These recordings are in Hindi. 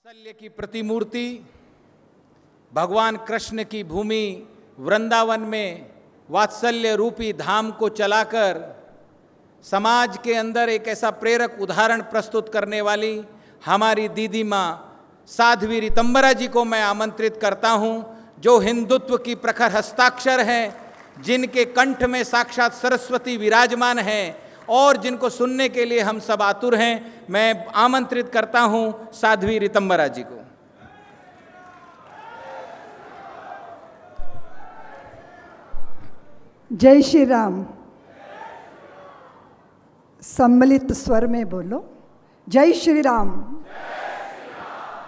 वात्सल्य की प्रतिमूर्ति भगवान कृष्ण की भूमि वृंदावन में वात्सल्य रूपी धाम को चलाकर समाज के अंदर एक ऐसा प्रेरक उदाहरण प्रस्तुत करने वाली हमारी दीदी माँ साध्वी ऋतंबरा जी को मैं आमंत्रित करता हूँ, जो हिंदुत्व की प्रखर हस्ताक्षर हैं, जिनके कंठ में साक्षात सरस्वती विराजमान हैं और जिनको सुनने के लिए हम सब आतुर हैं। मैं आमंत्रित करता हूं साध्वी ऋतंबरा जी को। जय श्री राम। सम्मिलित स्वर में बोलो, जय श्री राम,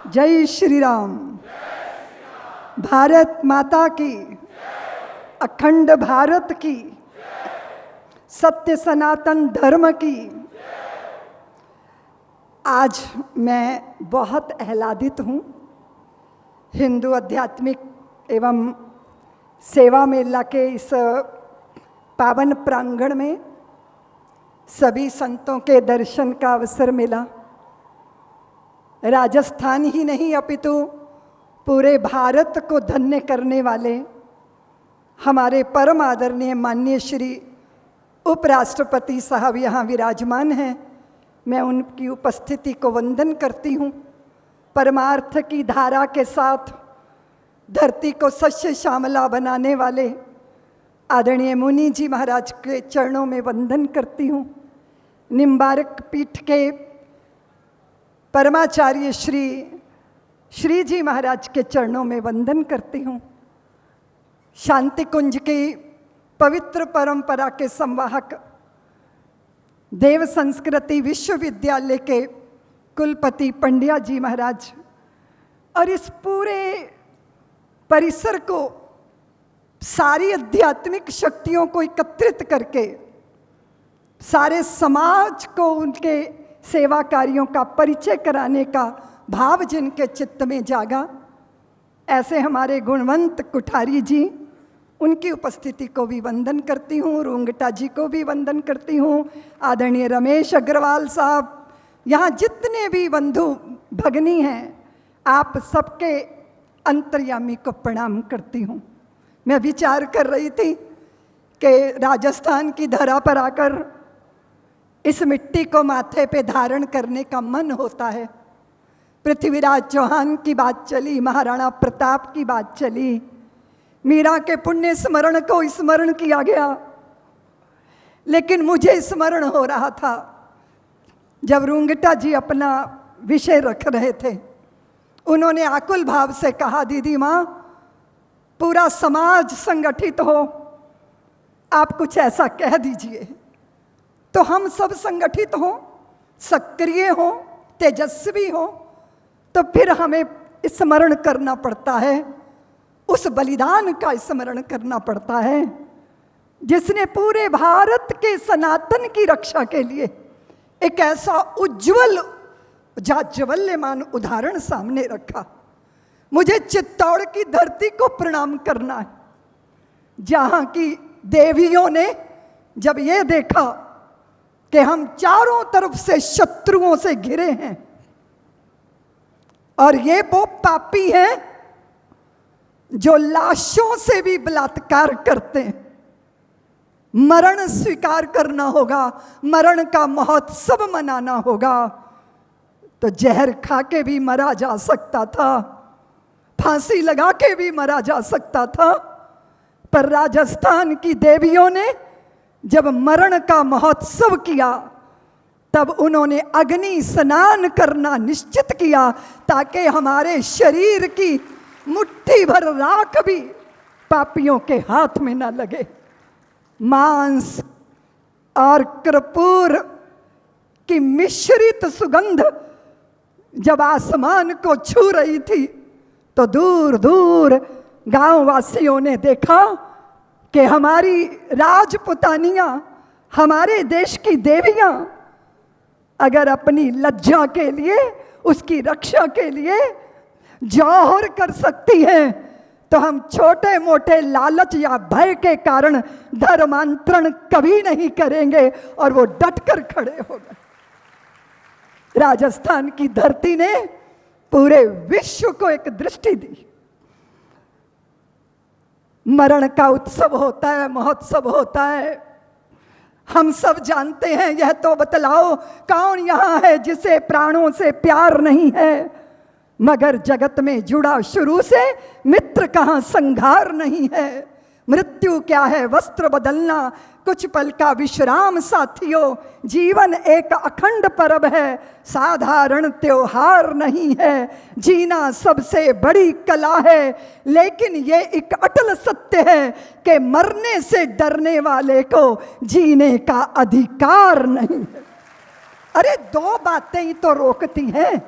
जय श्री राम। भारत माता की, अखंड भारत की, सत्य सनातन धर्म की। आज मैं बहुत आह्लादित हूँ। हिंदू आध्यात्मिक एवं सेवा मेला के इस पावन प्रांगण में सभी संतों के दर्शन का अवसर मिला। राजस्थान ही नहीं अपितु पूरे भारत को धन्य करने वाले हमारे परम आदरणीय माननीय श्री उपराष्ट्रपति साहब यहाँ विराजमान हैं। मैं उनकी उपस्थिति को वंदन करती हूँ। परमार्थ की धारा के साथ धरती को सस्य श्यामला बनाने वाले आदरणीय मुनि जी महाराज के चरणों में वंदन करती हूँ। निम्बारक पीठ के परमाचार्य श्री जी महाराज के चरणों में वंदन करती हूँ। शांति कुंज की पवित्र परंपरा के संवाहक देव संस्कृति विश्वविद्यालय के कुलपति पंड्या जी महाराज और इस पूरे परिसर को, सारी आध्यात्मिक शक्तियों को एकत्रित करके सारे समाज को उनके सेवा कार्यों का परिचय कराने का भाव जिनके चित्त में जागा, ऐसे हमारे गुणवंत कुठारी जी, उनकी उपस्थिति को भी वंदन करती हूँ। रूंगटा जी को भी वंदन करती हूँ। आदरणीय रमेश अग्रवाल साहब, यहाँ जितने भी बंधु भगनी हैं, आप सबके अंतर्यामी को प्रणाम करती हूँ। मैं विचार कर रही थी कि राजस्थान की धरा पर आकर इस मिट्टी को माथे पे धारण करने का मन होता है। पृथ्वीराज चौहान की बात चली, महाराणा प्रताप की बात चली, मीरा के पुण्य स्मरण को स्मरण किया गया, लेकिन मुझे स्मरण हो रहा था जब रूंगटा जी अपना विषय रख रहे थे। उन्होंने आकुल भाव से कहा, दीदी माँ, पूरा समाज संगठित हो, आप कुछ ऐसा कह दीजिए तो हम सब संगठित हों, सक्रिय हों, तेजस्वी हों। तो फिर हमें स्मरण करना पड़ता है, उस बलिदान का स्मरण करना पड़ता है जिसने पूरे भारत के सनातन की रक्षा के लिए एक ऐसा उज्जवल जाज्वल्यमान उदाहरण सामने रखा। मुझे चित्तौड़ की धरती को प्रणाम करना है, जहाँ की देवियों ने जब ये देखा कि हम चारों तरफ से शत्रुओं से घिरे हैं और ये वो पापी हैं जो लाशों से भी बलात्कार करते हैं, मरण स्वीकार करना होगा, मरण का महोत्सव मनाना होगा। तो जहर खा के भी मरा जा सकता था, फांसी लगा के भी मरा जा सकता था, पर राजस्थान की देवियों ने जब मरण का महोत्सव किया तब उन्होंने अग्नि स्नान करना निश्चित किया, ताकि हमारे शरीर की मुट्ठी भर राख भी पापियों के हाथ में न लगे। मांस और कर्पूर की मिश्रित सुगंध जब आसमान को छू रही थी तो दूर दूर गांव वासियों ने देखा कि हमारी राजपुतानियां, हमारे देश की देवियां अगर अपनी लज्जा के लिए, उसकी रक्षा के लिए जौहर कर सकती हैं, तो हम छोटे मोटे लालच या भय के कारण धर्मांतरण कभी नहीं करेंगे और वो डटकर खड़े हो गए। राजस्थान की धरती ने पूरे विश्व को एक दृष्टि दी। मरण का उत्सव होता है, महोत्सव होता है, हम सब जानते हैं। यह तो बतलाओ कौन यहाँ है जिसे प्राणों से प्यार नहीं है, मगर जगत में जुड़ा शुरू से मित्र कहाँ संघार नहीं है। मृत्यु क्या है वस्त्र बदलना, कुछ पल का विश्राम साथियों, जीवन एक अखंड पर्व है, साधारण त्योहार नहीं है। जीना सबसे बड़ी कला है, लेकिन ये एक अटल सत्य है कि मरने से डरने वाले को जीने का अधिकार नहीं है। अरे दो बातें ही तो रोकती हैं,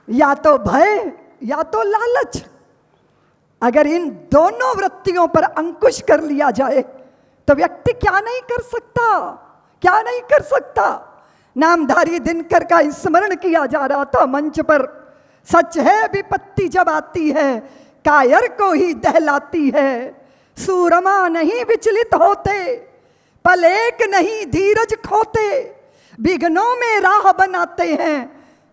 या तो भय या तो लालच। अगर इन दोनों वृत्तियों पर अंकुश कर लिया जाए तो व्यक्ति क्या नहीं कर सकता, क्या नहीं कर सकता। नामधारी दिनकर का स्मरण किया जा रहा था मंच पर। सच है विपत्ति जब आती है कायर को ही दहलाती है, सूरमा नहीं विचलित होते, पल एक नहीं धीरज खोते, विघ्नों में राह बनाते हैं,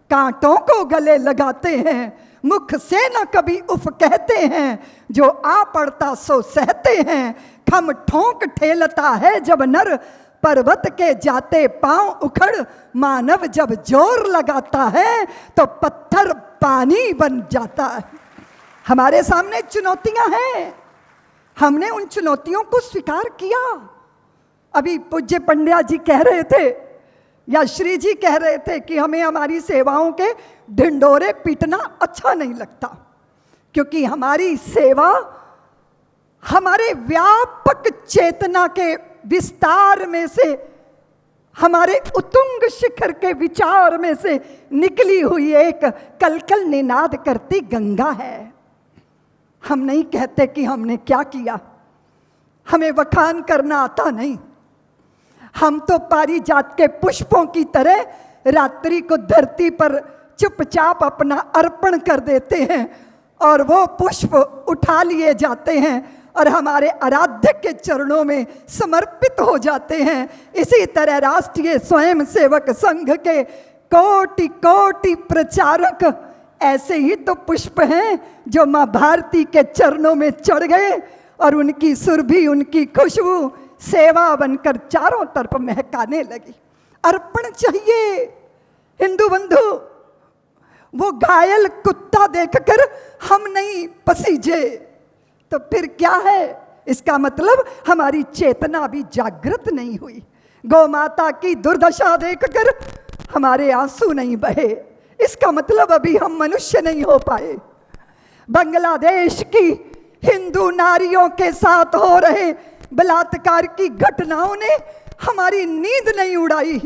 कांटों को गले लगाते हैं, मुख से न कभी उफ कहते हैं, जो आ पड़ता सो सहते हैं, खम ठोंक ठेलता है जब नर, पर्वत के जाते पांव उखड़, मानव जब जोर लगाता है तो पत्थर पानी बन जाता है। हमारे सामने चुनौतियां हैं, हमने उन चुनौतियों को स्वीकार किया। अभी पूज्य पंड्या जी कह रहे थे या श्री जी कह रहे थे कि हमें हमारी सेवाओं के ढिंडोरे पीटना अच्छा नहीं लगता, क्योंकि हमारी सेवा हमारे व्यापक चेतना के विस्तार में से, हमारे उत्तुंग शिखर के विचार में से निकली हुई एक कलकल निनाद करती गंगा है। हम नहीं कहते कि हमने क्या किया, हमें बखान करना आता नहीं। हम तो पारिजात के पुष्पों की तरह रात्रि को धरती पर चुपचाप अपना अर्पण कर देते हैं और वो पुष्प उठा लिए जाते हैं और हमारे आराध्य के चरणों में समर्पित हो जाते हैं। इसी तरह राष्ट्रीय स्वयंसेवक संघ के कोटि कोटि प्रचारक ऐसे ही तो पुष्प हैं जो माँ भारती के चरणों में चढ़ गए और उनकी सुरभि, उनकी खुशबू सेवा बनकर चारों तरफ महकाने लगी। अर्पण चाहिए हिंदू बंधु। वो घायल कुत्ता देखकर हम नहीं पसीजे तो फिर क्या है? इसका मतलब हमारी चेतना भी जागृत नहीं हुई। गौ माता की दुर्दशा देखकर हमारे आंसू नहीं बहे, इसका मतलब अभी हम मनुष्य नहीं हो पाए। बांग्लादेश की हिंदू नारियों के साथ हो रहे बलात्कार की घटनाओं ने हमारी नींद नहीं उड़ाई,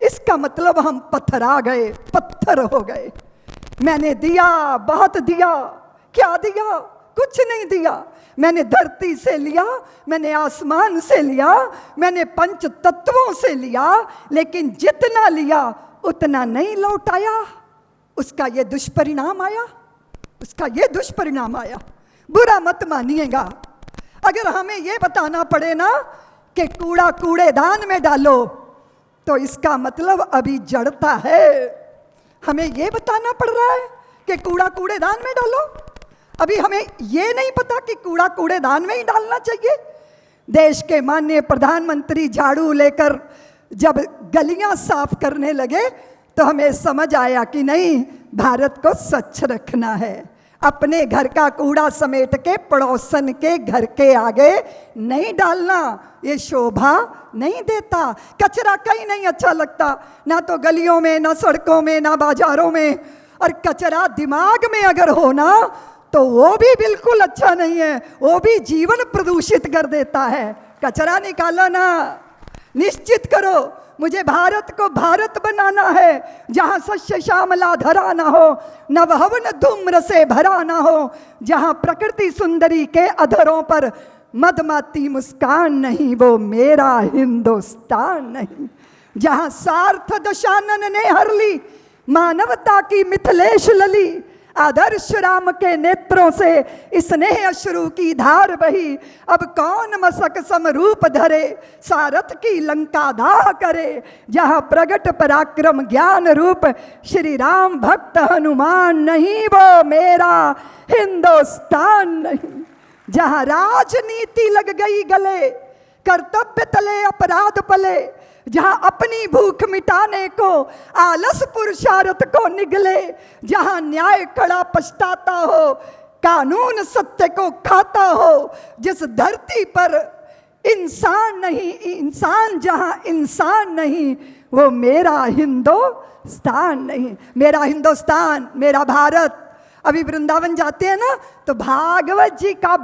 इसका मतलब हम पत्थरा गए, पत्थर हो गए। मैंने दिया, बहुत दिया, क्या दिया? कुछ नहीं दिया। मैंने धरती से लिया, मैंने आसमान से लिया, मैंने पंच तत्वों से लिया, लेकिन जितना लिया उतना नहीं लौटाया। उसका ये दुष्परिणाम आया, उसका ये दुष्परिणाम आया। बुरा मत मानिएगा, अगर हमें ये बताना पड़े ना कि कूड़ा कूड़ेदान में डालो तो इसका मतलब अभी जड़ता है। हमें ये बताना पड़ रहा है कि कूड़ा कूड़ेदान में डालो, अभी हमें ये नहीं पता कि कूड़ा कूड़ेदान में ही डालना चाहिए। देश के माननीय प्रधानमंत्री झाड़ू लेकर जब गलियां साफ करने लगे तो हमें समझ आया कि नहीं, भारत को स्वच्छ रखना है। अपने घर का कूड़ा समेट के पड़ोसन के घर के आगे नहीं डालना, ये शोभा नहीं देता। कचरा कहीं नहीं अच्छा लगता, ना तो गलियों में, ना सड़कों में, ना बाजारों में। और कचरा दिमाग में अगर हो ना तो वो भी बिल्कुल अच्छा नहीं है, वो भी जीवन प्रदूषित कर देता है। कचरा निकालो ना, निश्चित करो मुझे भारत को भारत बनाना है जहां सस्य श्यामला धरा ना हो, नवहवन धूम्र से भरा ना हो, जहां प्रकृति सुंदरी के अधरों पर मदमाती मुस्कान नहीं, वो मेरा हिंदुस्तान नहीं। जहां सार्थ दशानन ने हर ली मानवता की मिथिलेश लली, आदर्श राम के नेत्रों से स्नेह अश्रु की धार बही। अब कौन मसक समरूप धरे, सारथ की लंका दाह करे। जहाँ प्रगट पराक्रम ज्ञान रूप, श्री राम भक्त हनुमान नहीं, वो मेरा हिंदुस्तान नहीं। जहाँ राजनीति लग गई गले, कर्तव्य तले अपराध पले, जहाँ अपनी भूख मिटाने को आलस पुरुषार्थ को निगले, जहाँ न्याय खड़ा पछताता हो, कानून सत्य को खाता हो, जिस धरती पर इंसान नहीं, इंसान जहाँ इंसान नहीं, वो मेरा हिंदुस्तान नहीं। मेरा हिंदुस्तान, मेरा भारत। अभी वृंदावन जाते हैं ना, तो भागवत जी का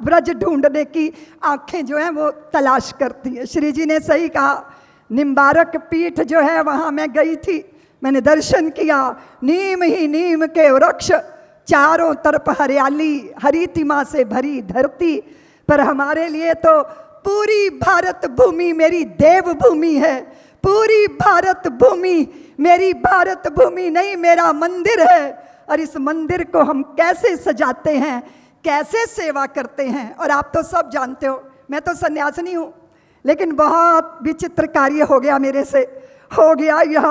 ब्रज ढूंढने की आंखें जो हैं वो तलाश करती हैं। श्री जी ने सही कहा। निम्बारक पीठ जो है वहाँ मैं गई थी, मैंने दर्शन किया। नीम ही नीम के वृक्ष, चारों तरफ हरियाली, हरितिमा से भरी धरती। पर हमारे लिए तो पूरी भारत भूमि मेरी देव भूमि है। पूरी भारत भूमि मेरी भारत भूमि नहीं, मेरा मंदिर है। और इस मंदिर को हम कैसे सजाते हैं, कैसे सेवा करते हैं, और आप तो सब जानते हो। मैं तो सन्यासिनी हूँ, लेकिन बहुत विचित्र कार्य हो गया मेरे से, हो गया। यह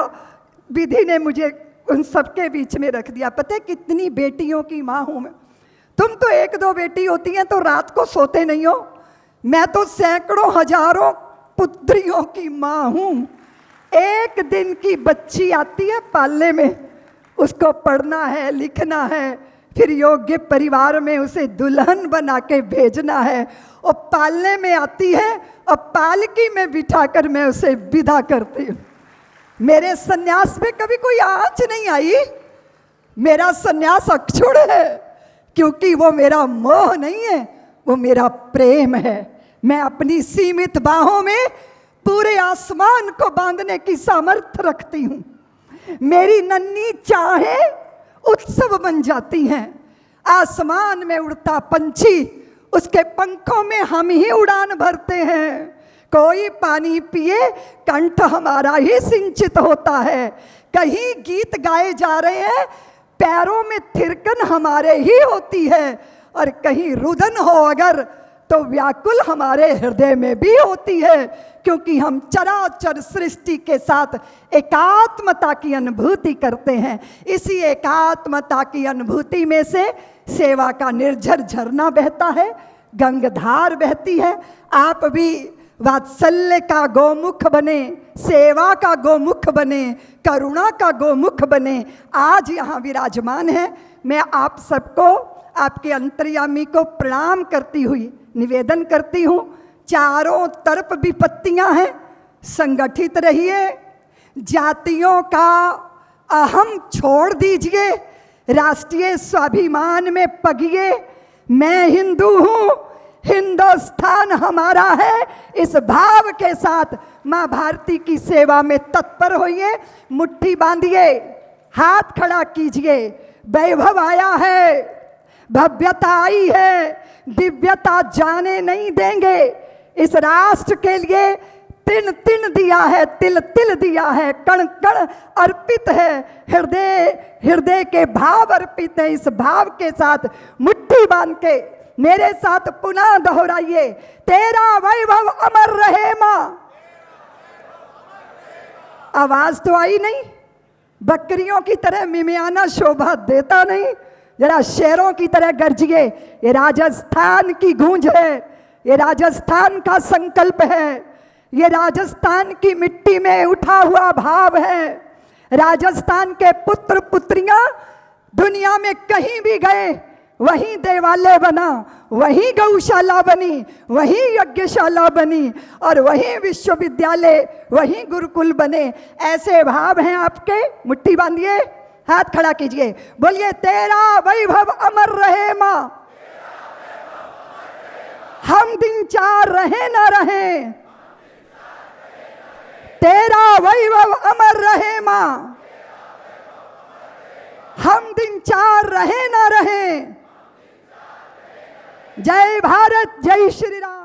विधि ने मुझे उन सबके बीच में रख दिया। पता है कितनी बेटियों की माँ हूँ मैं। तुम तो एक दो बेटी होती हैं तो रात को सोते नहीं हो, मैं तो सैकड़ों हजारों पुत्रियों की माँ हूँ। एक दिन की बच्ची आती है पालने में, उसको पढ़ना है, लिखना है, फिर योग्य परिवार में उसे दुल्हन बना के भेजना है। और पालने में आती है और पालकी में बिठाकर मैं उसे विदा करती हूँ। मेरे सन्यास में कभी कोई आँच नहीं आई। मेरा सन्यास अक्षुण है, क्योंकि वो मेरा मोह नहीं है, वो मेरा प्रेम है। मैं अपनी सीमित बाहों में पूरे आसमान को बांधने की सामर्थ्य रखती हूँ। मेरी नन्ही चाहें उत्सव बन जाती हैं। आसमान में उड़ता पंछी, उसके पंखों में हम ही उड़ान भरते हैं। कोई पानी पिए, कंठ हमारा ही सिंचित होता है। कहीं गीत गाए जा रहे हैं, पैरों में थिरकन हमारे ही होती है। और कहीं रुदन हो अगर, तो व्याकुल हमारे हृदय में भी होती है, क्योंकि हम चराचर सृष्टि के साथ एकात्मता की अनुभूति करते हैं। इसी एकात्मता की अनुभूति में से सेवा का निर्झर झरना बहता है, गंगधार बहती है। आप भी वात्सल्य का गोमुख बने, सेवा का गोमुख बने, करुणा का गोमुख बने। आज यहाँ विराजमान है। मैं आप सबको, आपके अंतर्यामी को प्रणाम करती हुई निवेदन करती हूँ, चारों तरफ विपत्तियां हैं, संगठित रहिए। जातियों का अहम छोड़ दीजिए, राष्ट्रीय स्वाभिमान में पगिए। मैं हिंदू हूँ, हिंदुस्तान हमारा है, इस भाव के साथ माँ भारती की सेवा में तत्पर होइए। मुट्ठी बांधिए, हाथ खड़ा कीजिए। वैभव आया है, भव्यता आई है, दिव्यता जाने नहीं देंगे। इस राष्ट्र के लिए तिन तिन दिया है, तिल तिल दिया है, कण कण अर्पित है, हृदय हृदय के भाव अर्पित है। इस भाव के साथ मुट्ठी बांध के मेरे साथ पुनः दोहराइए, तेरा वैभव अमर रहे माँ। आवाज तो आई नहीं, बकरियों की तरह मिमियाना शोभा देता नहीं, जरा शेरों की तरह गरजिए। ये राजस्थान की गूंज है, ये राजस्थान का संकल्प है, ये राजस्थान की मिट्टी में उठा हुआ भाव है। राजस्थान के पुत्र पुत्रियां दुनिया में कहीं भी गए, वहीं देवालय बना, वहीं गौशाला बनी, वहीं यज्ञशाला बनी, और वहीं विश्वविद्यालय, वहीं गुरुकुल बने। ऐसे भाव हैं आपके। मुट्ठी बांधिए, हाथ खड़ा कीजिए, बोलिए, तेरा वैभव अमर रहे माँ। हम दिन चार रहे न रहे, तेरा वैभव अमर रहे माँ। हम दिन चार रहे न रहे। जय भारत, जय श्री राम।